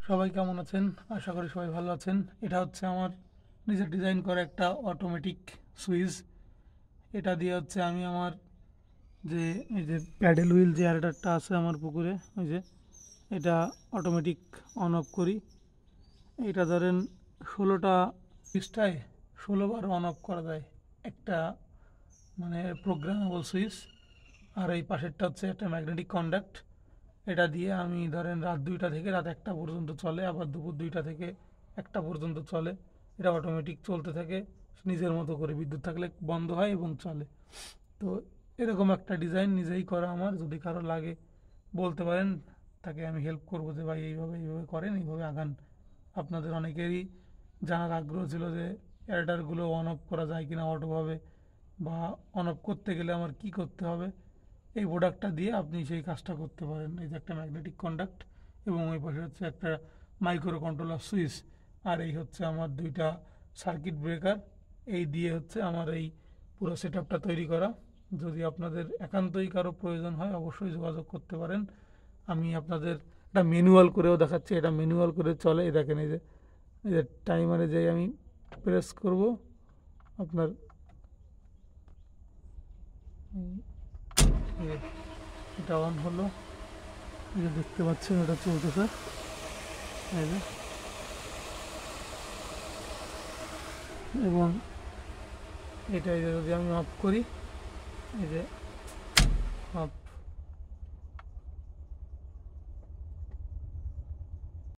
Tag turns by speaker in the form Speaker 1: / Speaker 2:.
Speaker 1: সবাই কেমন আছেন? আশা করি সবাই ভালো আছেন। এটা হচ্ছে আমার নিজের ডিজাইন করা একটা অটোমেটিক সুইচ। এটা দিয়ে হচ্ছে আমি আমার যে এই যে প্যাডেল হুইল যে অ্যাডারটা আছে আমার পুকুরে, ওই যে এটা অটোমেটিক অন অফ করি। এটা ধরেন 16টা সুইচটায় 16বার অন অফ করা যায় একটা, মানে প্রোগ্রামেবল সুইচ। আর এই পাশেরটা হচ্ছে একটা ম্যাগনেটিক কন্ডাক্ট। এটা দিয়ে আমি ধরেন রাত 2টা থেকে রাত 1টা পর্যন্ত চলে, আবার দুপুর 2টা থেকে 1টা পর্যন্ত চলে। এটা অটোমেটিক চলতে থাকে নিজের মতো করে, বিদ্যুৎ থাকলে বন্ধ হয় এবং চলে। তো এরকম একটা ডিজাইন নিজেই করা আমার, যদি কারো লাগে বলতে পারেন, তাকে আমি হেল্প করবো যে ভাই এইভাবে এইভাবে করেন, এইভাবে আগান। আপনাদের অনেকেরই জানার আগ্রহ ছিল যে অ্যাডারগুলো অন অফ করা যায় কিনা অটোভাবে, বা অন অফ করতে গেলে আমার কি করতে হবে। এই প্রোডাক্টটা দিয়ে আপনি সেই কাজটা করতে পারেন। এই যে একটা ম্যাগনেটিক কন্ডাক্ট এবং ওই পাশে হচ্ছে একটা মাইক্রো কন্ট্রোলার সুইচ, আর এই হচ্ছে আমার 2টা সার্কিট ব্রেকার। এই দিয়ে হচ্ছে আমার এই পুরো সেট আপটা তৈরি করা। যদি আপনাদের একান্তই কারো প্রয়োজন হয় অবশ্যই যোগাযোগ করতে পারেন। আমি আপনাদের একটা ম্যানুয়াল করেও দেখাচ্ছি। এটা ম্যানুয়াল করে চলে, এই দেখেন এই যে টাইমারে যেই আমি প্রেস করব, আপনার এই যে এটা অন হলো, এই যে দেখতে পাচ্ছেন এটা চলতেছে। এই যে, এবং এটা এই যে যদি আমি অফ করি, এই যে অফ